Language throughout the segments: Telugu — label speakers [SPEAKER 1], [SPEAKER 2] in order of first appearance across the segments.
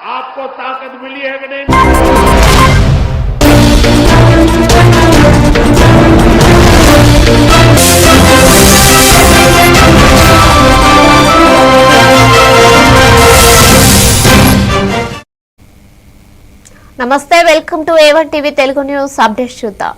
[SPEAKER 1] आपको ताकत मिली है कि नहीं?
[SPEAKER 2] నమస్తే, welcome to A1 TV Telugu news updates చూద్దాం.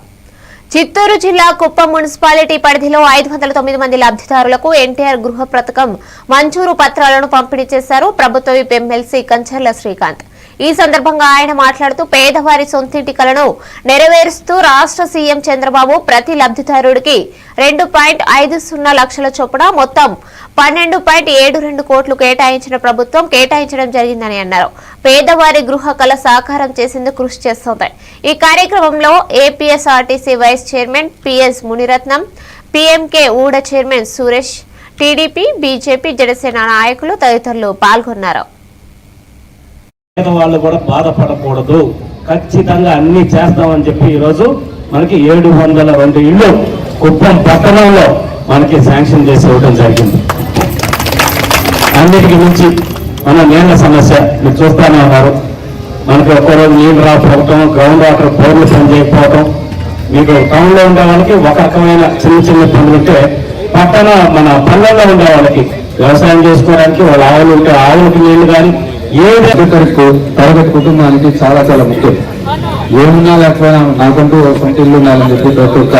[SPEAKER 2] చిత్తూరు జిల్లా కుప్పం మున్సిపాలిటీ పరిధిలో 509 మంది లబ్ధిదారులకు ఎన్టీఆర్ గృహ పథకం మంజూరు పత్రాలను పంపిణీ చేశారు ప్రభుత్వ విప్ ఎమ్మెల్సీ కంచర్ల శ్రీకాంత్. ఈ సందర్భంగా ఆయన మాట్లాడుతూ పేదవారి సొంతింటి కలను నెరవేరుస్తూ రాష్ట్ర సీఎం చంద్రబాబు ప్రతి లబ్ధిదారుడికి 2.50 లక్షల చొప్పున మొత్తం 12.72 కోట్లు కేటాయించిన ప్రభుత్వం కేటాయించడం జరిగిందని అన్నారు. పేదవారి గృహ కళ సాకారం చేసేందుకు కృషి చేస్తోంది. ఈ కార్యక్రమంలో APSRTC vice chairman P S Muniratnam, PMK UDA chairman Suresh, TDP, BJP, Janasena నాయకులు తదితరులు పాల్గొన్నారు.
[SPEAKER 3] వాళ్ళు కూడా బాధపడకూడదు, ఖచ్చితంగా అన్ని చేస్తామని చెప్పి ఈరోజు మనకి 702 ఇళ్ళు కుప్పం పట్టణంలో మనకి శాంక్షన్ చేసి ఇవ్వడం జరిగింది. అన్నిటికీ మించి మన నీళ్ల సమస్య మీరు చూస్తూనే ఉన్నారు. మనకి ఒక్కరోజు నీళ్లు రాకపోవటం, గ్రౌండ్ వాటర్ బోర్లు పనిచేయకపోవటం, మీకు టౌన్లో ఉండే వాళ్ళకి ఒక రకమైన చిన్న పనులు ఉంటే మన పల్లెల్లో ఉండే వాళ్ళకి వ్యవసాయం చేసుకోవడానికి వాళ్ళ ఆవులు ఉంటే ఆవులకి నీళ్లు కానీ
[SPEAKER 4] తరగతి కుటుంబానికి చాలా చాలా ముఖ్యం. ఏమున్నా లేకపోయినా నాకంటూ సొంత ఇల్లు ఉండాలని చెప్పి ప్రతి ఒక్క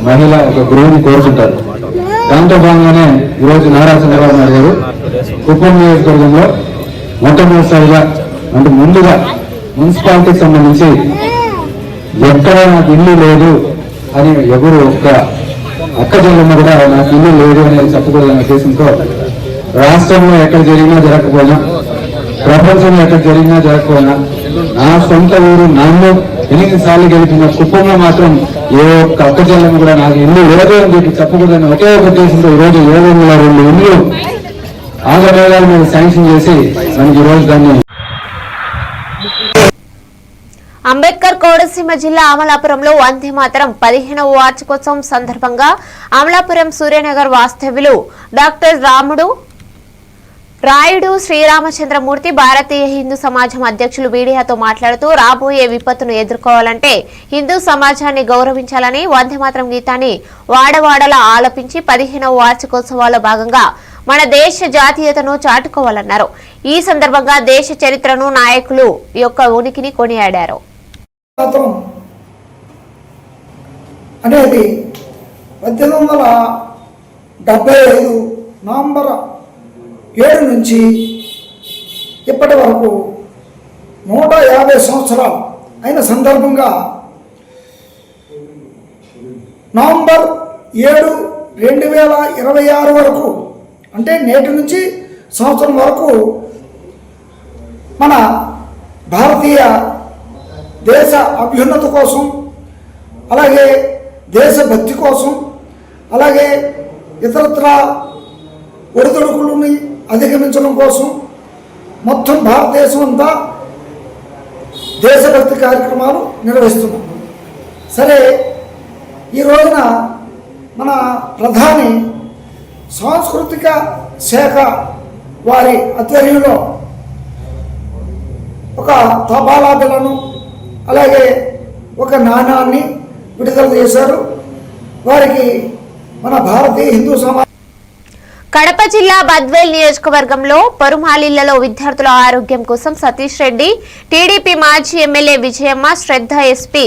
[SPEAKER 4] మహిళ ఒక గృహిణి కోరుకుంటారు. దాంతో భాగంగానే ఈరోజు నారా చంద్రబాబు నాయుడు గారు కుప్పం నియోజకవర్గంలో మొట్టమొదటిసారిగా అంటే ముందుగా మున్సిపాలిటీకి సంబంధించి ఎక్కడ నాకు ఇల్లు లేదు అని ఎవరు ఒక్క అక్క చెల్లెమ్మ కూడా నాకు ఇల్లు లేదు అనేది చెప్పకూడదనే ఉద్దేశంతో రాష్ట్రంలో ఎక్కడ జరిగినా జరగకపోయినా, ప్రపంచంలో ఎక్కడ జరిగినా జరగకపోయినా, నా సొంత ఊరు నన్ను 8 సార్లు గెలిపిన కుప్పంలో మాత్రం ఏ ఒక్క అక్క చెల్లెమ్మ కూడా నాకు ఇల్లు లేదు అని చెప్పి చెప్పకూడదని ఒకే ఒక ఉద్దేశంతో ఈరోజు 702 ఇల్లు ఆగమేఘాల మీద శాంక్షన్ చేసి మనకి ఈరోజు దాన్ని.
[SPEAKER 2] అంబేద్కర్ కోనసీమ జిల్లా అమలాపురంలో వందే మాతరం 15వ వార్షికోత్సవం సందర్భంగా అమలాపురం సూర్యనగర్ వాస్తవ్యులు డాక్టర్ రాయుడు శ్రీరామచంద్రమూర్తి భారతీయ హిందూ సమాజం అధ్యక్షులు మీడియాతో మాట్లాడుతూ రాబోయే విపత్తును ఎదుర్కోవాలంటే హిందూ సమాజాన్ని గౌరవించాలని వందే మాతరం గీతాన్ని వాడవాడలా ఆలపించి 15వ వార్షికోత్సవాల్లో భాగంగా మన దేశ జాతీయతను చాటుకోవాలన్నారు. ఈ సందర్భంగా దేశ చరిత్రను, నాయకులు యొక్క ఉనికిని కొనియాడారు.
[SPEAKER 5] అనేది 1875 నవంబర్ 7 నుంచి ఇప్పటి వరకు 150 సంవత్సరాలు అయిన సందర్భంగా నవంబర్ 7, 2026 వరకు అంటే నేటి నుంచి సంవత్సరం వరకు మన భారతీయ దేశ అభ్యున్నతి కోసం, అలాగే దేశభక్తి కోసం, అలాగే ఇతరత్ర ఒడిదుడుకులని అధిగమించడం కోసం మొత్తం భారతదేశం అంతా దేశభక్తి కార్యక్రమాలు నిర్వహిస్తున్నాం. సరే, ఈ రోజున మన ప్రధాని సాంస్కృతిక శాఖ వారి ఆధ్వర్యంలో ఒక తపాలా బిళ్ళను అలాగే ఒక నాణాన్ని విడుదల చేశారు. వారికి మన భారతీయ హిందూ సమాజం.
[SPEAKER 2] కడప జిల్లా బద్వేల్ నియోజకవర్గంలో పరుమాలిళ్లలో విద్యార్థుల ఆరోగ్యం కోసం సతీష్ రెడ్డి, టీడీపీ మాజీ ఎమ్మెల్యే విజయమ్మ, శ్రద్ధ ఎస్పీ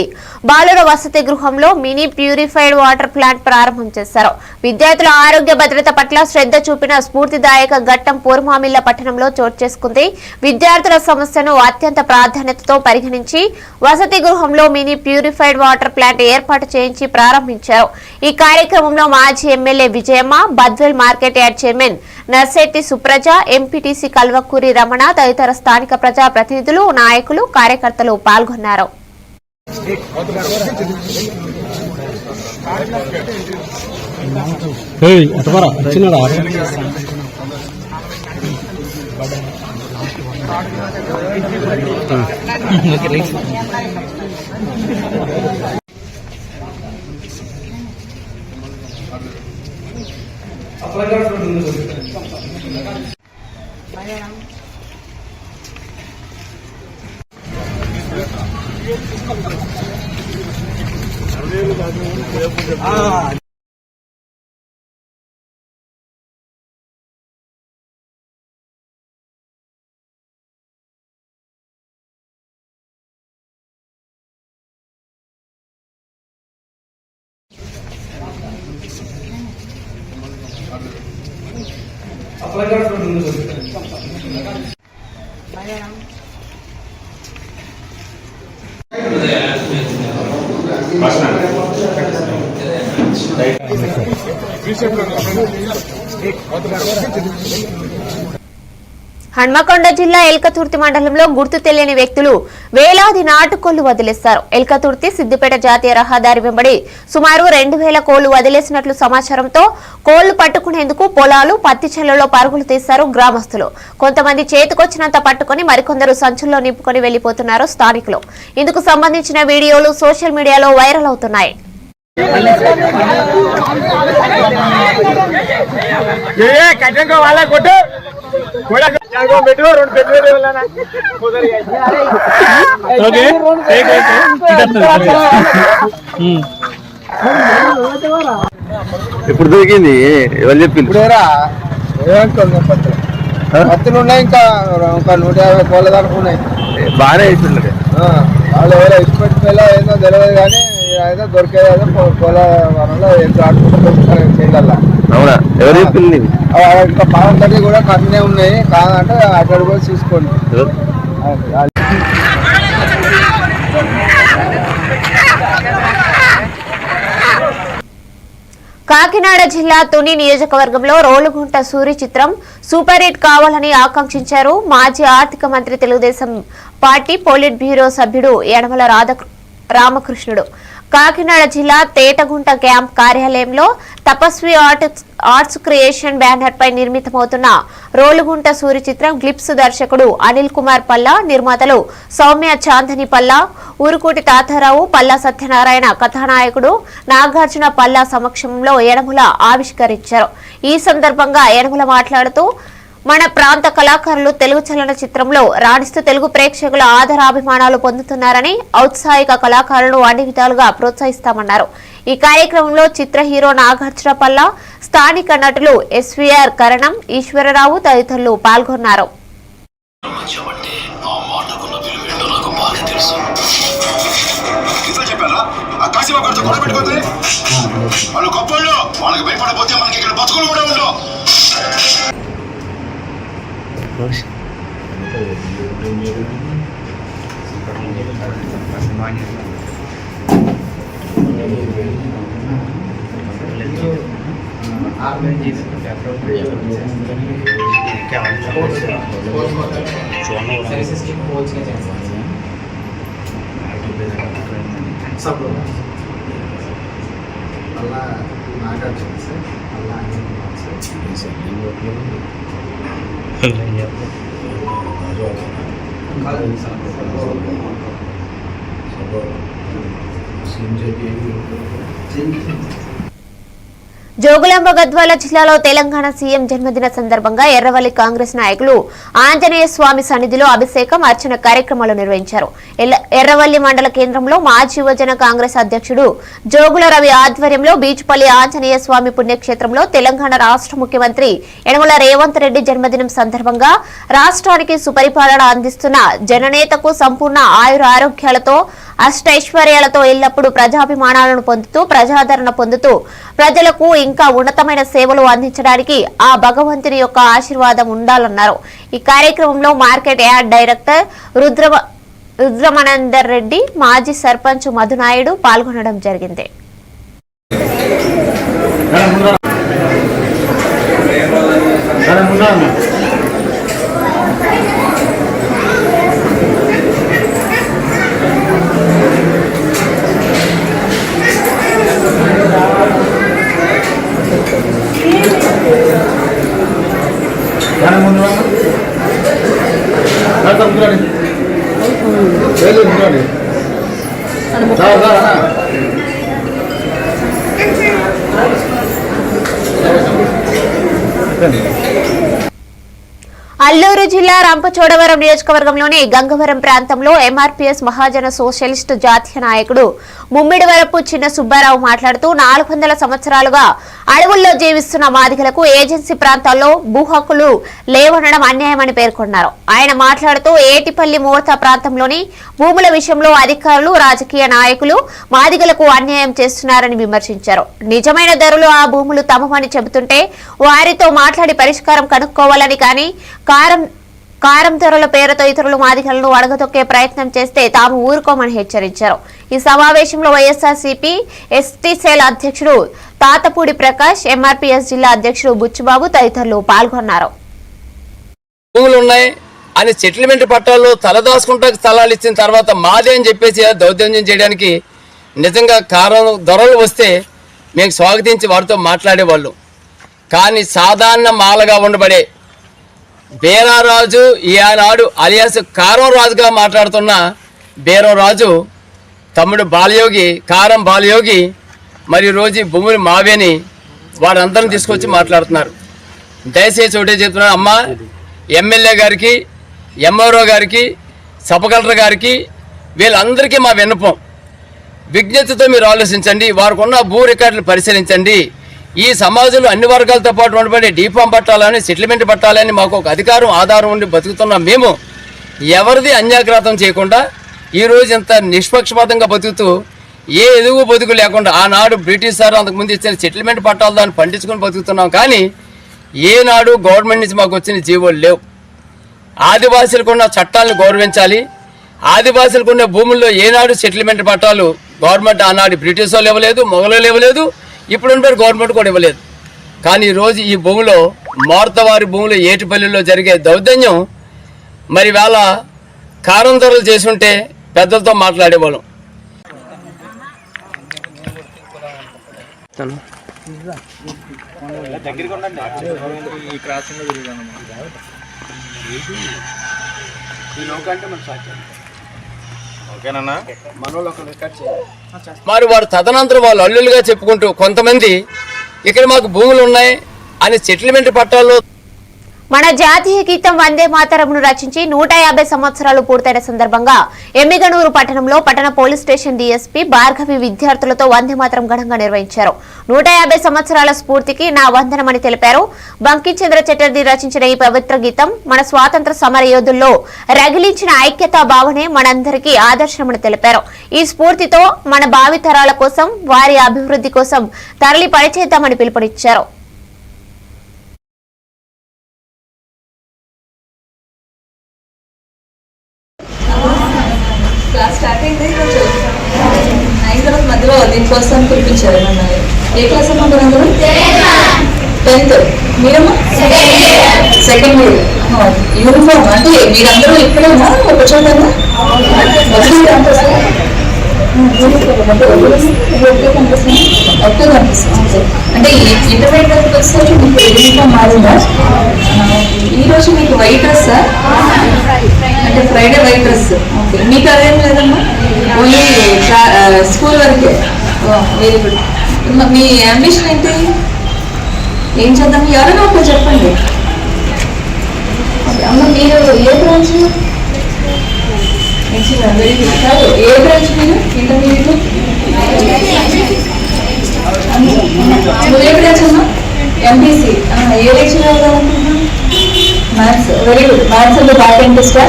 [SPEAKER 2] బాలుర వసతి గృహంలో మినీ ప్యూరిఫైడ్ వాటర్ ప్లాంట్ ప్రారంభం చేశారు. విద్యార్థుల ఆరోగ్య భద్రత పట్ల శ్రద్ధ చూపిన స్ఫూర్తిదాయక ఘట్టం పూర్మామిళ్ల పట్టణంలో చోటు చేసుకుంది. విద్యార్థుల సమస్యను అత్యంత ప్రాధాన్యతతో పరిగణించి వసతి గృహంలో మినీ ప్యూరిఫైడ్ వాటర్ ప్లాంట్ ఏర్పాటు చేయించి ప్రారంభించారు. ఈ కార్యక్రమంలో మాజీ MLA Vijayamma, Badvel market yard chairman Narsetti Supraja, MPTC Kalvakuri Ramana తదితర స్థానిక ప్రజా ప్రతినిధులు, నాయకులు, కార్యకర్తలు పాల్గొన్నారు. హన్మకొండ జిల్లా ఎల్కతుర్తి మండలంలో గుర్తు తెలియని వ్యక్తులు వేలాది నాటుకోళ్లు వదిలేశారు. ఎల్కతుర్తి సిద్దిపేట జాతీయ రహదారి వెంబడి సుమారు 2000 కోళ్లు వదిలేసినట్లు సమాచారంతో కోళ్లు పట్టుకునేందుకు పొలాలు, పత్తి చేలలో పరుగులు తీశారు గ్రామస్తులు. కొంతమంది చేతికొచ్చినంత పట్టుకుని మరికొందరు సంచుల్లో నింపుకొని వెళ్లిపోతున్నారు స్థానికులు. ఇందుకు సంబంధించిన వీడియోలు సోషల్ మీడియాలో వైరల్ అవుతున్నాయి.
[SPEAKER 6] ఇప్పుడు దొరికింది ఎవరు చెప్పింది? పత్తులు ఉన్నాయి, ఇంకా 150 కోళ్ళ దాకా ఉన్నాయి. బాగానే ఇస్తుండే వాళ్ళు ఎవరో ఇష్టపెట్టిపోయేలా ఏదో తెలియదు, కానీ ఏదో దొరికేదో కోళ్ళ వరంలో ఎంత ఆడుకుంటూ చేయగల. అవునా? ఎవరు చెప్పింది? ఇంకా పావం తల్లి కూడా కన్నే ఉన్నాయి, కాదంటే అక్కడ కూడా చూసుకోండి.
[SPEAKER 2] కాకినాడ జిల్లా తుని నియోజకవర్గంలో రోలుగుంట సూరి చిత్రం సూపర్ హిట్ కావాలని ఆకాంక్షించారు మాజీ ఆర్థిక మంత్రి, తెలుగుదేశం పార్టీ పోలిట్ బ్యూరో సభ్యుడు యనమల రామకృష్ణుడు. కాకినాడ జిల్లా తేటగుంట క్యాంప్ కార్యాలయంలో తపస్వి ఆర్ట్స్ క్రియేషన్ బ్యానర్ పై నిర్మితమవుతున్న రోలుగుంట సూరి చిత్రం గ్లిప్స్ దర్శకుడు అనిల్ కుమార్ పల్లా, నిర్మాతలు సౌమ్య చాందని పల్లా, ఊరుకోటి తాతారావు, పల్లా సత్యనారాయణ కథానాయకుడు నాగార్జున పల్లా సమక్షంలో యనమల ఆవిష్కరించారు. ఈ సందర్భంగా యనమల మాట్లాడుతూ, మన ప్రాంత కళాకారులు తెలుగు చలన చిత్రంలో రాణిస్తూ తెలుగు ప్రేక్షకుల ఆదరాభిమానాలు పొందుతున్నారని, ఔత్సాహిక కళాకారులను అన్ని విధాలుగా ప్రోత్సహిస్తామన్నారు. ఈ కార్యక్రమంలో చిత్ర హీరో నాగార్జున పల్లా, స్థానిక నటులు ఎస్వీఆర్ కరణం, ఈశ్వరరావు తదితరులు పాల్గొన్నారు. జోగులాంబ గద్వాల జిల్లాలో తెలంగాణ సీఎం జన్మదిన సందర్భంగా ఎర్రవల్లి కాంగ్రెస్ నాయకులు ఆంజనేయ స్వామి సన్నిధిలో అభిషేకం, అర్చన కార్యక్రమాలు నిర్వహించారు. ఎర్రవల్లి మండల కేంద్రంలో మాజీ యువజన కాంగ్రెస్ అధ్యక్షుడు జోగుల రవి ఆధ్వర్యంలో బీచుపల్లి ఆంజనేయ స్వామి పుణ్యక్షేత్రంలో తెలంగాణ రాష్ట్ర ముఖ్యమంత్రి యనమల రేవంత్ రెడ్డి జన్మదినం సందర్భంగా రాష్ట్రానికి సుపరిపాలన అందిస్తున్న జననేతకు సంపూర్ణ ఆయురారోగ్యాలతో, అష్టైశ్వర్యాలతో ఎల్లప్పుడూ ప్రజాభిమానాలను పొందుతూ, ప్రజాదరణ పొందుతూ, ప్రజలకు ఇంకా ఉన్నతమైన సేవలు అందించడానికి ఆ భగవంతుని యొక్క ఆశీర్వాదం ఉండాలన్నారు. ఈ కార్యక్రమంలో మార్కెట్ యార్డ్ డైరెక్టర్ రుద్రమనందర్ రెడ్డి, మాజీ సర్పంచ్ మధునాయుడు పాల్గొనడం జరిగింది. అల్లూరు జిల్లా రంపచోడవరం నియోజకవర్గంలోని గంగవరం ప్రాంతంలో ఎంఆర్పీఎస్ మహాజన సోషలిస్టు జాతీయ నాయకుడు ముమ్మిడివరపు చిన్న సుబ్బారావు మాట్లాడుతూ 400 సంవత్సరాలుగా అడవుల్లో జీవిస్తున్న మాదిగలకు ఏజెన్సీ ప్రాంతాల్లో భూ హక్కులు లేవనడం అన్యాయమని పేర్కొన్నారు. ఆయన మాట్లాడుతూ ఏటిపల్లి మూర్త ప్రాంతంలోని భూముల విషయంలో అధికారులు, రాజకీయ నాయకులు మాదిగలకు అన్యాయం చేస్తున్నారని విమర్శించారు. నిజమైన ధరలు ఆ భూములు తమవని చెబుతుంటే వారితో మాట్లాడి పరిష్కారం కనుక్కోవాలని, కానీ కారం ధరల పేరుతో ఇతరులు మాదిగలను అడగతొక్కే ప్రయత్నం చేస్తే తాము ఊరుకోమని హెచ్చరించారు. ఈ సమావేశంలో వైఎస్ఆర్సీపీ ఎస్టీ సెల్ అధ్యక్షుడు తాతపూడి ప్రకాష్, ఎంఆర్పీఎస్ జిల్లా అధ్యక్షుడు బుచ్చిబాబు తదితరులు పాల్గొన్నారు.
[SPEAKER 7] భూములు ఉన్నాయి అని సెటిల్మెంట్ పట్టాల్లో తలదాచుకుంటా స్థలాలు ఇచ్చిన తర్వాత మాదే అని చెప్పేసి దౌర్జన్యం చేయడానికి నిజంగా కారం ధరలు వస్తే మేము స్వాగతించి వారితో మాట్లాడేవాళ్ళు. కానీ సాధారణ మాలగా ఉండబడే బేరారాజు ఈనాడు అలియాస్ కారం రాజుగా మాట్లాడుతున్న బేరం రాజు తమ్ముడు బాలయోగి, కారం బాలయోగి మరియు రోజు భూములు మావేని వారందరం తీసుకొచ్చి మాట్లాడుతున్నారు. దయచేసి ఒకటే చెప్తున్నాను అమ్మ, ఎమ్మెల్యే గారికి, ఎంఆర్ఓ గారికి, సబ్ కలెక్టర్ గారికి, వీళ్ళందరికీ మా విన్నపం, విజ్ఞతతో మీరు ఆలోచించండి. వారికి ఉన్న భూ రికార్డులు పరిశీలించండి. ఈ సమాజంలో అన్ని వర్గాలతో పాటు ఉండబడే డీఫామ్ పట్టాలని, సెటిల్మెంట్ పట్టాలని మాకు ఒక అధికారం, ఆధారం ఉండి బతుకుతున్నాం. మేము ఎవరిది అన్యాగ్రాతం చేయకుండా ఈరోజు ఇంత నిష్పక్షపాతంగా బతుకుతూ ఏ ఎదుగు బతుకు లేకుండా ఆనాడు బ్రిటిష్ సార్ అంతకుముందు ఇచ్చిన సెటిల్మెంట్ పట్టాలు దాన్ని పండించుకొని బతుకుతున్నాం. కానీ ఏనాడు గవర్నమెంట్ నుంచి మాకు వచ్చిన జీవోలు లేవు. ఆదివాసీలకు ఉన్న చట్టాలను గౌరవించాలి. ఆదివాసీలకు ఉన్న భూముల్లో ఏనాడు సెటిల్మెంట్ పట్టాలు గవర్నమెంట్ ఆనాడు బ్రిటిష్ వాళ్ళు ఇవ్వలేదు, మొఘలు ఇవ్వలేదు, ఇప్పుడు ఉంటారు గవర్నమెంట్ కూడా ఇవ్వలేదు. కానీ ఈరోజు ఈ భూమిలో మోర్తవారి భూములు ఏటిపల్లిలో జరిగే దౌర్జన్యం మరి వేళ కారం ధరలు చేసుంటే పెద్దలతో మాట్లాడేవాళ్ళం. మరి వారు తదనంతరం వాళ్ళు అల్లులుగా చెప్పుకుంటూ కొంతమంది ఇక్కడ మాకు భూములు ఉన్నాయి అని సెటిల్మెంట్ పట్టాల్లో
[SPEAKER 2] మన జాతీయ గీతం వందే మాతరంను రచించి 150 సంవత్సరాలు పూర్తయిన సందర్భంగా ఎమ్మిగనూరు పట్టణంలో పట్టణ పోలీస్ స్టేషన్ డీఎస్పీ భార్గవి విద్యార్థులతో వందే మాతరం ఘనంగా నిర్వహించారు. 150 సంవత్సరాల స్ఫూర్తికి నా వందనమని తెలిపారు. బంకించంద్ర చటర్జీ రచించిన ఈ పవిత్ర గీతం మన స్వాతంత్ర సమర యోధుల్లో రగిలించిన ఐక్యతా భావనే మనందరికీ ఆదర్శమని తెలిపారు. ఈ స్ఫూర్తితో మన భావితరాల కోసం, వారి అభివృద్ధి కోసం తరలి పనిచేద్దామని పిలుపునిచ్చారు.
[SPEAKER 8] క్లాస్ స్టార్ట్ అయింది ఈరోజు 9 తర్వాత మధ్యలో దీనికోసం పిలిపించారు. ఏ క్లాస్ అమ్మా మీరందరూ? 10th. మీరమ్మా? Second year. యూనిఫామ్ అంటే మీరందరూ ఇప్పుడేనా ఒక చోటనా? అంటే ఇంటర్మీడియట్ వచ్చేసరికి మీకు యూనిఫామ్ మారిందా? ఈరోజు మీకు వైట్ డ్రెస్ అంటే ఫ్రైడే వైట్ డ్రెస్. ఓకే, మీకు అదేం లేదమ్మా, ఓన్లీ స్కూల్ వరకే. Very good. మీ అంబిషన్ ఏంటి? ఏం చేద్దాం? ఎవరైనా ఒక చెప్పండి. అమ్మ మీరు ఏ బ్రాంచ్? Very good. కాదు, ఏ బ్రాంచ్ మీరు ఇంటర్మీడియట్? నువ్వు ఏ బ్రాంచ్ అమ్మా? ఎంపీసీ. ఏ లెక్చర్ అవ్వాలనుకుంటున్నాను? మ్యాథ్స్. Very good. మ్యాథ్స్ అంటే బాగా ఇంట్రెస్ట్.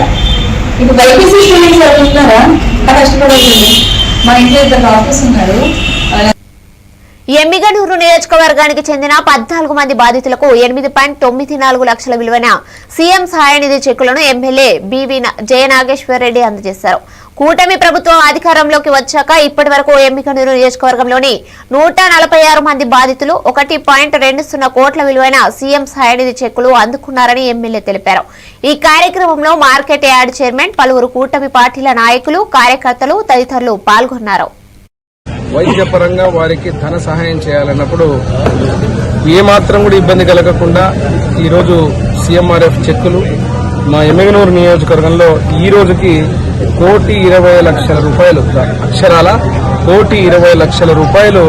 [SPEAKER 8] ఇప్పుడు బైపీసీ స్టూడెంట్స్ ఎవరున్నారా? కష్టపడుతుంది. మా ఇంట్లో 2 ఆఫీస్ ఉన్నారు.
[SPEAKER 2] ఎమ్మిగనూరు నియోజకవర్గానికి చెందిన 14 మంది బాధితులకు 8.94 లక్షల విలువైన సీఎం సహాయనిధి చెక్కులను ఎమ్మెల్యే బీవీ జయనాగేశ్వర్ రెడ్డి అందజేశారు. కూటమి ప్రభుత్వం అధికారంలోకి వచ్చాక ఇప్పటి వరకు ఎమ్మిగనూరు నియోజకవర్గంలోని 146 మంది బాధితులు 1.20 కోట్ల విలువైన సీఎం సహాయనిధి చెక్కులు అందుకున్నారని ఎమ్మెల్యే తెలిపారు. ఈ కార్యక్రమంలో మార్కెట్ యార్డ్ చైర్మన్, పలువురు కూటమి పార్టీల నాయకులు, కార్యకర్తలు తదితరులు పాల్గొన్నారు.
[SPEAKER 9] వైద్యపరంగా వారికి ధన సహాయం చేయాలన్నప్పుడు ఏమాత్రం కూడా ఇబ్బంది కలగకుండా ఈరోజు సీఎంఆర్ఎఫ్ చెక్కులు మా ఎమ్మిగనూరు నియోజకవర్గంలో ఈ రోజుకి 1,20,00,000 రూపాయలు, అక్షరాల 1,20,00,000 రూపాయలు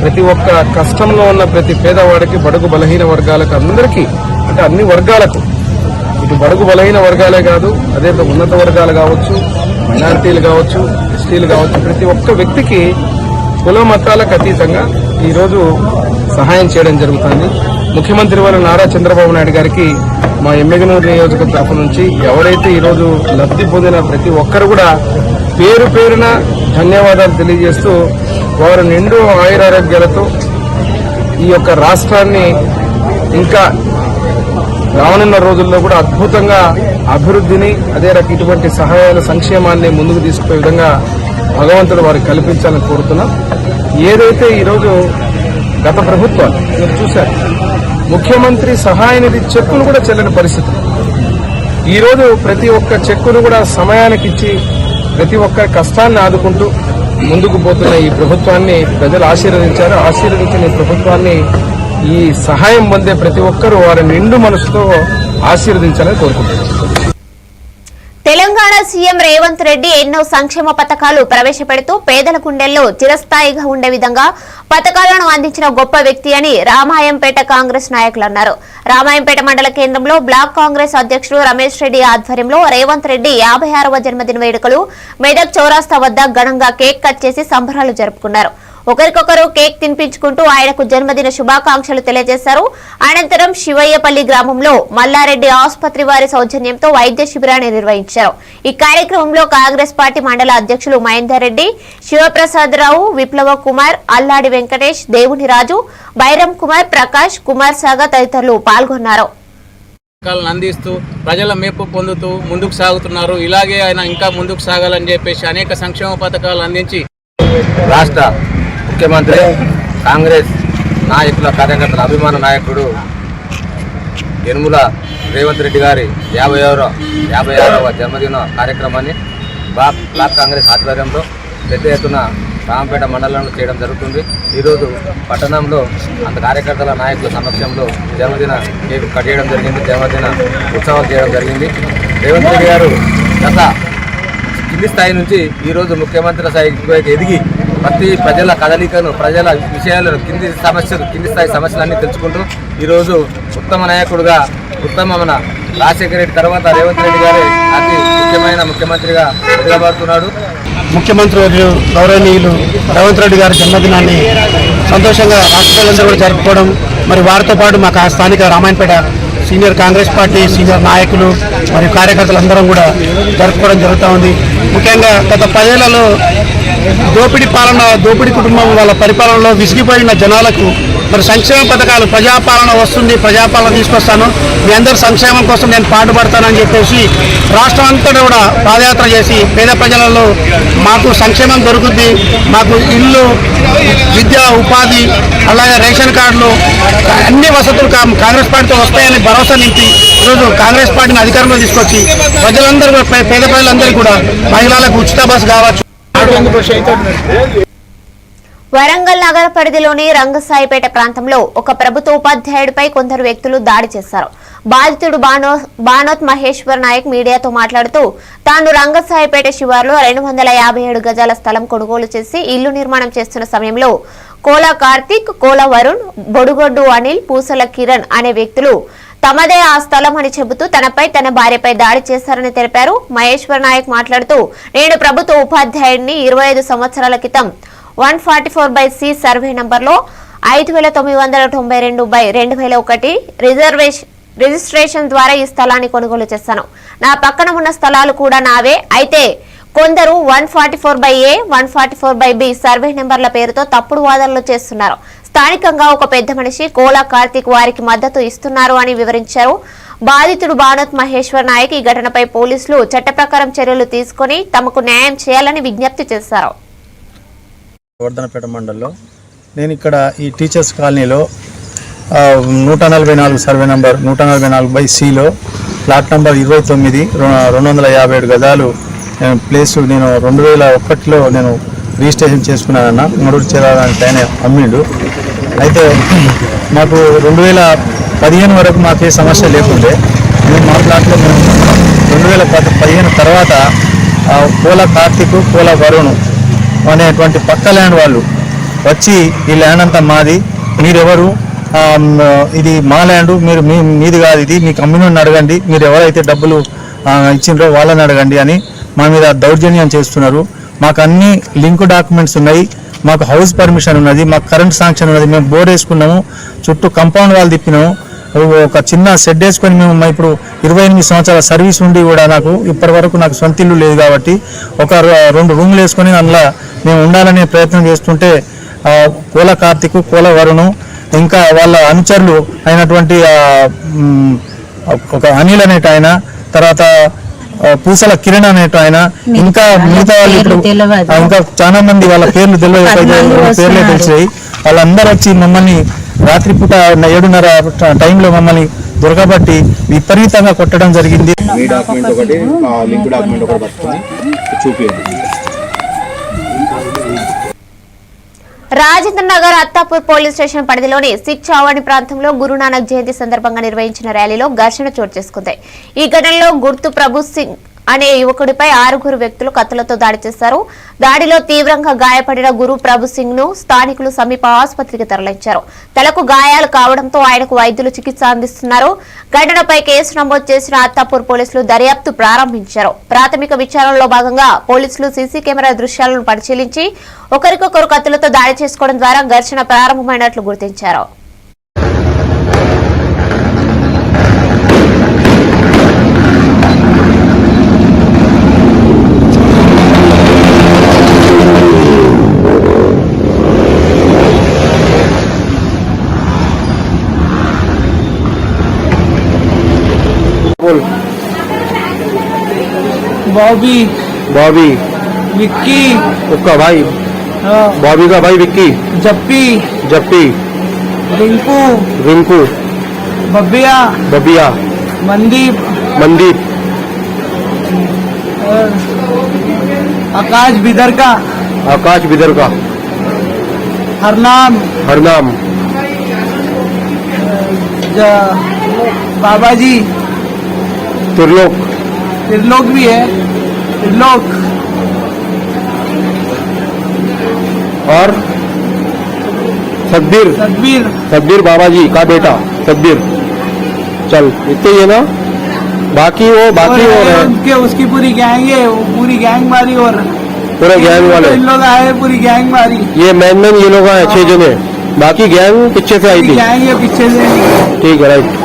[SPEAKER 9] ప్రతి ఒక్క కష్టంలో ఉన్న ప్రతి పేదవాడికి, బడుగు బలహీన వర్గాలకు అందరికీ, అంటే అన్ని వర్గాలకు, ఇటు బడుగు బలహీన వర్గాలే కాదు, అదే ఉన్నత వర్గాలు కావచ్చు, మైనారిటీలు కావచ్చు, ఎస్టీలు కావచ్చు, ప్రతి ఒక్క వ్యక్తికి కుల మతాలకు అతీతంగా ఈరోజు సహాయం చేయడం జరుగుతుంది. ముఖ్యమంత్రి వారు నారా చంద్రబాబు నాయుడు గారికి మా ఎమ్మెగనూరు నియోజకవర్గం తరఫు నుంచి ఎవరైతే ఈరోజు లబ్ధి పొందిన ప్రతి ఒక్కరు కూడా పేరు పేరున ధన్యవాదాలు తెలియజేస్తూ వారు నిండు ఆయురారోగ్యాలతో ఈ యొక్క రాష్ట్రాన్ని ఇంకా రానున్న రోజుల్లో కూడా అద్భుతంగా అభివృద్ధిని అదే రకం ఇటువంటి సహాయాల సంక్షేమాన్ని ముందుకు తీసుకునే విధంగా భగవంతుడు వారికి కల్పించాలని కోరుతున్నాం. ఏదైతే ఈరోజు గత ప్రభుత్వాలు మీరు చూశారు, ముఖ్యమంత్రి సహాయ నిధి చెక్కులు కూడా చెల్లని పరిస్థితి. ఈరోజు ప్రతి ఒక్క చెక్కును కూడా సమయానికి ఇచ్చి ప్రతి ఒక్క కష్టాన్ని ఆదుకుంటూ ముందుకు పోతున్న ఈ ప్రభుత్వాన్ని ప్రజలు ఆశీర్వదించారు. ఆశీర్వదించిన ఈ ప్రభుత్వాన్ని ఈ సహాయం పొందే ప్రతి ఒక్కరూ వారి నిండు మనసుతో ఆశీర్వదించాలని కోరుకుంటున్నారు.
[SPEAKER 2] తెలంగాణ సీఎం రేవంత్ రెడ్డి ఎన్నో సంక్షేమ పథకాలు ప్రవేశపెడుతూ పేదల గుండెల్లో చిరస్థాయిగా ఉండే విధంగా పథకాలను అందించిన గొప్ప వ్యక్తి అని రామాయంపేట కాంగ్రెస్ నాయకులు అన్నారు. రామాయంపేట మండల కేంద్రంలో బ్లాక్ కాంగ్రెస్ అధ్యక్షుడు రమేష్ రెడ్డి ఆధ్వర్యంలో రేవంత్ రెడ్డి 56వ జన్మదిన వేడుకలు మెదక్ చౌరాస్తా వద్ద ఘనంగా కేక్ కట్ చేసి సంబరాలు జరుపుకున్నారు. ఒకరికొకరు కేక్ తినిపించుకుంటూ ఆయనకు జన్మదిన శుభాకాంక్షలు తెలియజేశారు. అనంతరం శివయ్యపల్లి గ్రామంలో మల్లారెడ్డి ఆసుపత్రి వారి సౌజన్యంతో వైద్య శిబిరాన్ని నిర్వహించారు. ఈ కార్యక్రమంలో కాంగ్రెస్ పార్టీ మండల అధ్యక్షులు మహేందర్ రెడ్డి, శివప్రసాదరావు, విప్లవ కుమార్, అల్లాడి వెంకటేష్, దేవుని రాజు, బైరం కుమార్, ప్రకాష్, కుమార్ సాగా తదితరులు పాల్గొన్నారు.
[SPEAKER 10] అందిస్తూ ప్రజల మెప్పు పొందుతూ ముందుకు సాగుతున్నారు. ఇలాగే ఆయన ఇంకా ముందుకు సాగాలని చెప్పేసి అనేక సంక్షేమ పథకాలు అందించి
[SPEAKER 6] రాష్ట్ర ముఖ్యమంత్రి కాంగ్రెస్ నాయకుల కార్యకర్తల అభిమాన నాయకుడు యనుమల రేవంత్ రెడ్డి గారి 56వ జన్మదిన కార్యక్రమాన్ని బ్లాక్ కాంగ్రెస్ ఆధ్వర్యంలో పెద్ద ఎత్తున రామంపేట మండలంలో చేయడం జరుగుతుంది. ఈరోజు పట్టణంలో అంత కార్యకర్తల నాయకుల సమక్షంలో జన్మదిన కేక్ కట్ చేయడం జరిగింది. జన్మదిన ఉత్సవాలు చేయడం జరిగింది. రేవంత్ రెడ్డి గారు గత కింది స్థాయి నుంచి ఈరోజు ముఖ్యమంత్రి స్థాయికి ఎదిగి ప్రతి ప్రజల కదలికను, ప్రజల విషయాలను, కింది స్థాయి సమస్యలన్నీ తెలుసుకుంటూ ఈరోజు ఉత్తమ నాయకుడుగా, మన రాజశేఖర రెడ్డి తర్వాత రేవంత్ రెడ్డి గారే అతి ముఖ్యమైన ముఖ్యమంత్రిగా ఎదురబడుతున్నాడు.
[SPEAKER 3] ముఖ్యమంత్రి గౌరవనీయులు రేవంత్ రెడ్డి గారి జన్మదినాన్ని సంతోషంగా రాష్ట్ర ప్రజలందరూ కూడా జరుపుకోవడం, మరి వారితో పాటు మాకు స్థానిక Ramayampet senior Congress party senior నాయకులు మరియు కార్యకర్తలందరం కూడా జరుపుకోవడం జరుగుతూ ఉంది. ముఖ్యంగా గత 10 ఏళ్లలో దోపిడీ కుటుంబం వాళ్ళ పరిపాలనలో విసిగిపోయిన జనాలకు మరి సంక్షేమ పథకాలు, ప్రజాపాలన వస్తుంది, ప్రజాపాలన తీసుకొస్తాను, మీ అందరి సంక్షేమం కోసం నేను పాటుపడతానని చెప్పేసి రాష్ట్రం అంతటా కూడా పాదయాత్ర చేసి పేద ప్రజలలో మాకు సంక్షేమం దొరుకుద్ది, మాకు ఇల్లు, విద్య, ఉపాధి, అలాగే రేషన్ కార్డులు, అన్ని వసతులు కాంగ్రెస్ పార్టీతో వస్తాయని భరోసా నింపి ఈరోజు కాంగ్రెస్ పార్టీని అధికారంలో తీసుకొచ్చి ప్రజలందరూ, పేద ప్రజలందరికీ కూడా మహిళలకు ఉచిత బస్సు కావచ్చు.
[SPEAKER 2] వరంగల్ నగర పరిధిలోని రంగసాయిపేట ప్రాంతంలో ఒక ప్రభుత్వ ఉపాధ్యాయుడిపై కొందరు వ్యక్తులు దాడి చేశారు. బాధితుడు బానోత్ మహేశ్వర్ నాయక్ మీడియాతో మాట్లాడుతూ తాను రంగసాయిపేట శివార్లో 257 గజాల స్థలం కొనుగోలు చేసి ఇల్లు నిర్మాణం చేస్తున్న సమయంలో కోలా కార్తిక్, కోలా వరుణ్, బొడుగొడ్డు అనిల్, పూసల కిరణ్ అనే వ్యక్తులు తమదే ఆ స్థలం అని చెబుతూ తనపై, తన భార్యపై దాడి చేశారని తెలిపారు. మహేశ్వర్ నాయక్ మాట్లాడుతూ నేను ప్రభుత్వ ఉపాధ్యాయుడిని 25 సంవత్సరాల క్రితం 144/C సర్వే నంబర్లో 5992/2001 రిజిస్ట్రేషన్ ద్వారా ఈ స్థలాన్ని కొనుగోలు చేశాను. నా పక్కన ఉన్న స్థలాలు కూడా నావే. అయితే కొందరు 144/A, 144/B సర్వే నెంబర్ల పేరుతో తప్పుడు వాదనలు చేస్తున్నారు. స్థానికంగా ఒక పెద్ద మనిషి కోలా కార్తిక్ వారికి మద్దతు ఇస్తున్నారు అని వివరించారు. బాధితుడు బానోత్ మహేశ్వర్ నాయక్ ఈ ఘటనపై పోలీసులు చట్ట ప్రకారం చర్యలు తీసుకుని తమకు న్యాయం చేయాలని విజ్ఞప్తి చేశారు.
[SPEAKER 11] వర్ధనపేట మండలంలో నేను ఇక్కడ ఈ టీచర్స్ కాలనీలో 144 సర్వే నంబర్ 144/Cలో ప్లాట్ నంబర్ 29 257 గజాలు ప్లేస్ నేను 2001లో నేను రిజిస్ట్రేషన్ చేసుకున్నానన్న. మూడూరు చేరాలని ఆయన అమ్మిండు. అయితే మాకు 2015 వరకు మాకే సమస్య లేకుండే. మేము మా ప్లాట్లో 2015 తర్వాత కోలా కార్తిక్, కోలా వరుణ్ అనేటువంటి పక్క ల్యాండ్ వాళ్ళు వచ్చి ఈ ల్యాండ్ అంతా మాది, మీరెవరు, ఇది మా ల్యాండ్, మీరు మీది కాదు, ఇది మీ కమ్యూనిటీని అడగండి, మీరు ఎవరైతే డబ్బులు ఇచ్చిండ్రో వాళ్ళని అడగండి అని మా మీద దౌర్జన్యం చేస్తున్నారు. మాకు అన్ని లింక్ డాక్యుమెంట్స్ ఉన్నాయి, మాకు హౌస్ పర్మిషన్ ఉన్నది, మాకు కరెంట్ శాంక్షన్ ఉన్నది, మేము బోర్ వేసుకున్నాము, చుట్టూ కంపౌండ్ వాళ్ళు తిప్పినాము, ఒక చిన్న షెడ్ వేసుకొని మేము ఇప్పుడు 28 సంవత్సరాల సర్వీస్ ఉండి కూడా నాకు ఇప్పటి వరకు నాకు సొంత ఇల్లు లేదు కాబట్టి ఒక 2 రూమ్లు వేసుకొని అందులో మేము ఉండాలనే ప్రయత్నం చేస్తుంటే కోల కార్తిక్, కోల వరుణ్, ఇంకా వాళ్ళ అనుచరులు అయినటువంటి ఒక అనిల్ అనేట ఆయన, తర్వాత పూసల కిరణ్ అనేట ఆయన, ఇంకా మిగతా వాళ్ళు ఇప్పుడు ఇంకా చాలా మంది వాళ్ళ పేర్లు పేర్లే తెలిసాయి. వాళ్ళందరూ వచ్చి మమ్మల్ని రాత్రిపూట 7:30 టైంలో మమ్మల్ని దొరకబట్టి విపరీతంగా కొట్టడం జరిగింది.
[SPEAKER 2] రాజేంద్ర నగర్ అత్తాపూర్ పోలీస్ స్టేషన్ పరిధిలోని సిక్ చావడి ప్రాంతంలో గురునానక్ జయంతి సందర్భంగా నిర్వహించిన ర్యాలీలో ఘర్షణ చోటు చేసుకుంది. ఈ ఘటనలో గుర్తు ప్రభు సింగ్ అనే యువకుడిపై 6 వ్యక్తులు కత్తులతో దాడి చేశారు. దాడిలో తీవ్రంగా గాయపడిన గురు ప్రభు సింగ్ ను స్థానికులు సమీప ఆసుపత్రికి తరలించారు. తలకు గాయాలు కావడంతో ఆయనకు వైద్యులు చికిత్స అందిస్తున్నారు. ఘటనపై కేసు నమోదు చేసిన అత్తాపూర్ పోలీసులు దర్యాప్తు ప్రారంభించారు. ప్రాథమిక విచారణలో భాగంగా పోలీసులు సీసీ కెమెరా దృశ్యాలను పరిశీలించి ఒకరికొకరు కత్తులతో దాడి చేసుకోవడం ద్వారా ఘర్షణ ప్రారంభమైనట్లు గుర్తించారు.
[SPEAKER 9] बॉबी
[SPEAKER 3] बॉबी
[SPEAKER 9] विक्की,
[SPEAKER 3] उसका भाई, बॉबी का भाई विक्की,
[SPEAKER 9] जप्पी,
[SPEAKER 3] जप्पी,
[SPEAKER 9] रिंकू,
[SPEAKER 3] रिंकू,
[SPEAKER 9] बबिया,
[SPEAKER 3] बबिया,
[SPEAKER 9] मनदीप,
[SPEAKER 3] मनदीप,
[SPEAKER 9] आकाश बिदर का,
[SPEAKER 3] आकाश बिदर का,
[SPEAKER 9] हरनाम,
[SPEAKER 3] हरनाम,
[SPEAKER 9] बाबा जी,
[SPEAKER 3] त्रिलोक,
[SPEAKER 9] त्रिलोक भी है, त्रिलोक,
[SPEAKER 3] और सतबीर,
[SPEAKER 9] सतबीर,
[SPEAKER 3] सतबीर बाबा जी का बेटा सतबीर। चल इतने ही है ना, बाकी वो
[SPEAKER 9] उनके उसकी पूरी गैंग है, वो पूरी गैंग मारी और
[SPEAKER 3] पूरे गैंग वाले
[SPEAKER 9] इन लोग आए, पूरी गैंग मारी।
[SPEAKER 3] ये मैन ये लोग आए 6 जने, बाकी गैंग पीछे से आई थी।
[SPEAKER 9] गैंग ये पीछे से।
[SPEAKER 3] ठीक है, राइट।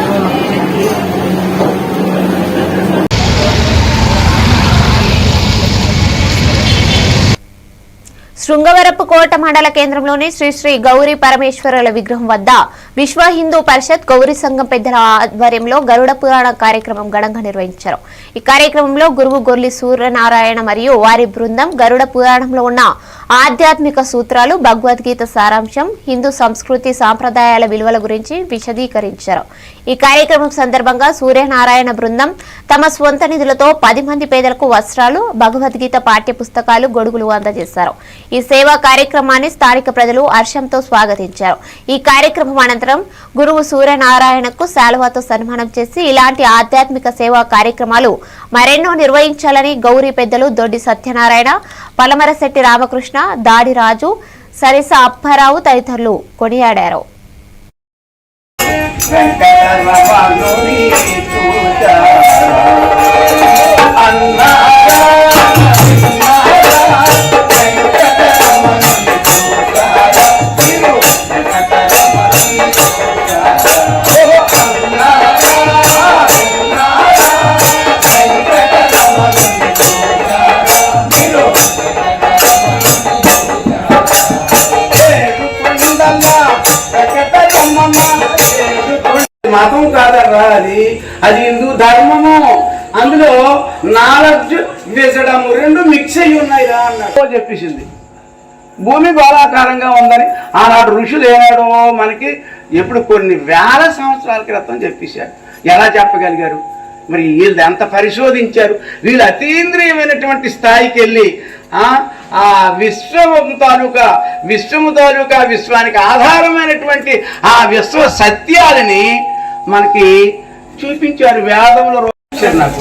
[SPEAKER 2] శృంగవరపుకోట మండల కేంద్రంలోని శ్రీ శ్రీ గౌరీ పరమేశ్వరుల విగ్రహం వద్ద విశ్వ హిందూ పరిషత్ గౌరీ సంఘం పెద్దల ఆధ్వర్యంలో గరుడ పురాణ కార్యక్రమం ఘనంగా నిర్వహించారు. ఈ కార్యక్రమంలో గురువు గొర్లి సూర్యనారాయణ మరియు వారి బృందం గరుడ పురాణంలో ఉన్న ఆధ్యాత్మిక సూత్రాలు, భగవద్గీత సారాంశం, హిందూ సంస్కృతి సాంప్రదాయాల విలువల గురించి విశదీకరించారు. ఈ కార్యక్రమం సందర్భంగా సూర్యనారాయణ బృందం తమ స్వంత నిధులతో 10 మంది పేదలకు వస్త్రాలు, భగవద్గీత పాఠ్య పుస్తకాలు, గొడుగులు అందజేశారు. ఈ సేవా కార్యక్రమాన్ని స్థానిక ప్రజలు హర్షంతో స్వాగతించారు. ఈ కార్యక్రమం అనంతరం గురువు సూర్యనారాయణకు శాలువాతో సన్మానం చేసి ఇలాంటి ఆధ్యాత్మిక సేవా కార్యక్రమాలు మరెన్నో నిర్వహించాలని గౌరీ పెద్దలు దొడ్డి సత్యనారాయణ, పలమరశెట్టి రామకృష్ణ, దాడి రాజు, సరిస అప్పారావు తదితరులు కొనియాడారు.
[SPEAKER 6] మతం కాదరా, అది హిందూ ధర్మము. అందులో నాలెడ్జ్ విసడము 2 మిక్స్ అయ్యి ఉన్నాయిరా అన్నట్టు చెప్పేసింది. భూమి గోళాకారంగా ఉందని ఆనాడు ఋషులు ఏనాడో మనకి ఎప్పుడు కొన్ని వేల సంవత్సరాల క్రితం చెప్పేశారు. ఎలా చెప్పగలిగారు? మరి వీళ్ళు ఎంత పరిశోధించారు? వీళ్ళు అతీంద్రియమైనటువంటి స్థాయికి వెళ్ళి ఆ విశ్వము తాలూకా విశ్వానికి ఆధారమైనటువంటి ఆ విశ్వ సత్యాలని మనకి చూపించారు. వేదంలో నాకు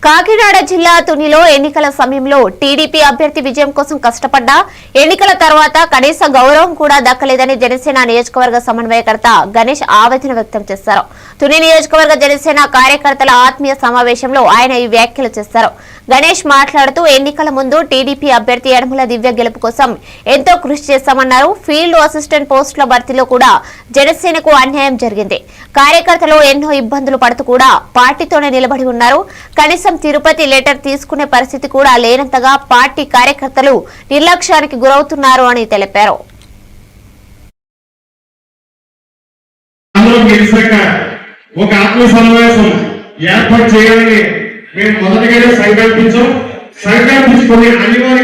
[SPEAKER 2] కాకినాడ జిల్లా తునిలో ఎన్నికల సమయంలో టీడీపీ అభ్యర్థి విజయం కోసం కష్టపడ్డా ఎన్నికల తర్వాత కనీస గౌరవం కూడా దక్కలేదని జనసేన నియోజకవర్గ సమన్వయకర్త గణేష్ ఆవేదన వ్యక్తం చేశారు. తుని నియోజకవర్గ జనసేన కార్యకర్తల ఆత్మీయ సమావేశంలో ఆయన ఈ వ్యాఖ్యలు చేశారు. గణేష్ మాట్లాడుతూ ఎన్నికల ముందు టీడీపీ అభ్యర్థి యనమల దివ్య గెలుపు కోసం ఎంతో కృషి చేశామన్నారు. ఫీల్డ్ అసిస్టెంట్ పోస్టుల భర్తీలో కూడా జనసేనకు అన్యాయం జరిగింది. కార్యకర్తలు ఎన్నో ఇబ్బందులు పడుతూ కూడా పార్టీతోనే నిలబడి ఉన్నారు. కనీసం తిరుపతి లెటర్ తీసుకునే పరిస్థితి కూడా లేనంతగా పార్టీ కార్యకర్తలు నిర్లక్ష్యానికి గురవుతున్నారు అని తెలిపారు.
[SPEAKER 1] ఒక ఆత్మ సమావేశం ఏర్పాటు చేయాలని మేము మొదటిగానే సంకల్పించుకుని అనివార్య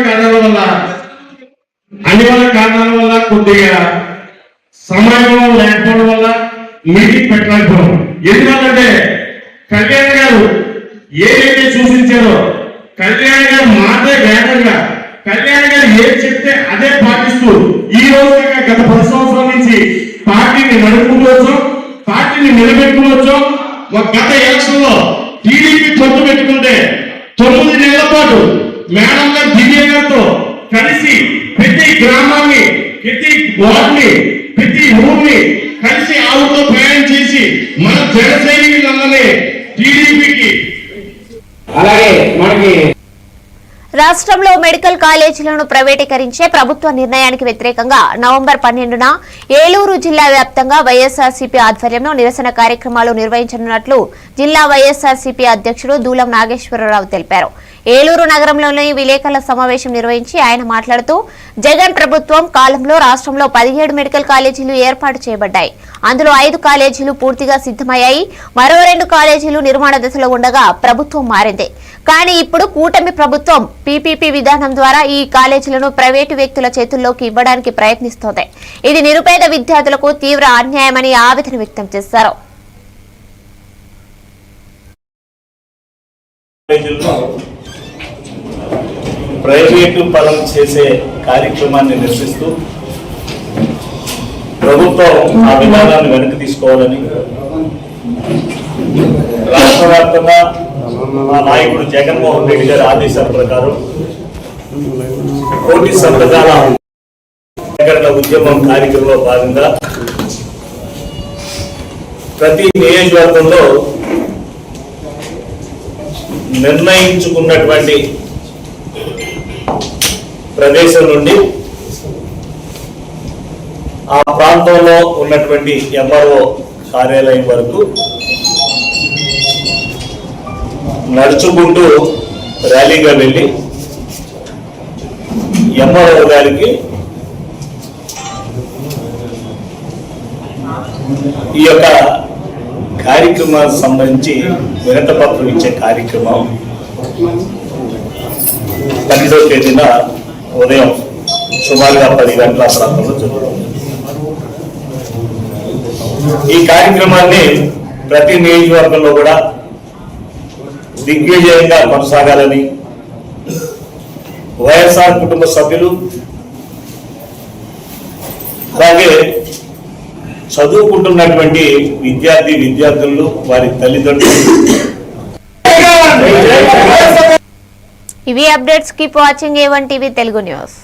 [SPEAKER 1] కారణాల వల్ల కొద్దిగా సమయం లేకపోవడం వల్ల మీటింగ్ పెట్టలేకపోవడం. ఎందుకంటే కళ్యాణ్ గారు ఏదైతే సూచించారో కళ్యాణ్ గారు మాటే వేగంగా కళ్యాణ్ గారు ఏం చెప్తే అదే పాటిస్తూ ఈ రోజు గత 10 సంవత్సరాల నుంచి పార్టీని నడుపుకోవచ్చు, పార్టీని నిలబెట్టుకోవచ్చు. గత ఎలక్షన్ లో టీడీపీ పొత్తు పెట్టుకుంటే 9 నెలల పాటు మేడం గారు దివ్య గారితో కలిసి ప్రతి గ్రామాన్ని, ప్రతి వార్డుని, ప్రతి ఊరిని కలిసి ఆవుతో ప్రయాణం చేసి మన జన సైనికులందరినీ టీడీపీకి అలాగే మనకి
[SPEAKER 2] రాష్ట్రంలో మెడికల్ కాలేజీలను ప్రైవేటీకరించే ప్రభుత్వ నిర్ణయానికి వ్యతిరేకంగా నవంబర్ 12న ఏలూరు జిల్లా వ్యాప్తంగా వైఎస్ఆర్సీపీ ఆధ్వర్యంలో నిరసన కార్యక్రమాలు నిర్వహించనున్నట్లు జిల్లా వైఎస్ఆర్సీపీ అధ్యక్షుడు దూలం నాగేశ్వరరావు తెలిపారు. ఏలూరు నగరంలోని విలేకరుల సమావేశం నిర్వహించి ఆయన మాట్లాడుతూ జగన్ ప్రభుత్వం కాలంలో రాష్ట్రంలో 17 మెడికల్ కాలేజీలు ఏర్పాటు చేయబడ్డాయి. అందులో 5 కాలేజీలు పూర్తిగా సిద్దమయ్యాయి. మరో 2 కాలేజీలు నిర్మాణ దశలో ఉండగా ప్రభుత్వం మారింది. కానీ ఇప్పుడు కూటమి ప్రభుత్వం పీపీపీ విధానం ద్వారా ఈ కాలేజీలను ప్రైవేటు వ్యక్తుల చేతుల్లోకి ఇవ్వడానికి ప్రయత్నిస్తోంది. ఇది నిరుపేద విద్యార్థులకు తీవ్ర అన్యాయమని ఆవేదన వ్యక్తం చేశారు.
[SPEAKER 12] ప్రైవేటు పరం చేసే కార్యక్రమాన్ని నిరసిస్తూ ప్రభుత్వం ఆ విధానాన్ని వెనక్కి తీసుకోవాలని రాష్ట్ర వ్యాప్తంగా మా నాయకుడు జగన్మోహన్ రెడ్డి గారి ఆదేశాల ప్రకారం కోటి సంతకాల సేకరణ ఉద్యమం కార్యక్రమంలో భాగంగా ప్రతి నియోజకవర్గంలో నిర్ణయించుకున్నటువంటి ప్రదేశం నుండి ఆ ప్రాంతంలో ఉన్నటువంటి ఎంఆర్ఓ కార్యాలయం వరకు నడుచుకుంటూ ర్యాలీగా వెళ్ళి ఎంఆర్ఓ గారికి ఈ యొక్క కార్యక్రమానికి సంబంధించి వినతిపత్రం ఇచ్చే కార్యక్రమం 12వ తేదీన ఉదయం సుమారుగా 10 గంటల ప్రాంతంలో జరుగుతుంది. ఈ కార్యక్రమాన్ని ప్రతి నియోజకవర్గంలో కూడా దిగ్విజయంగా కొనసాగాలని వైఎస్ఆర్ కుటుంబ సభ్యులు అలాగే చదువుకుంటున్నటువంటి విద్యార్థులు వారి తల్లిదండ్రులు
[SPEAKER 2] ఇవి updates. Keep watching A1 TV Telugu news.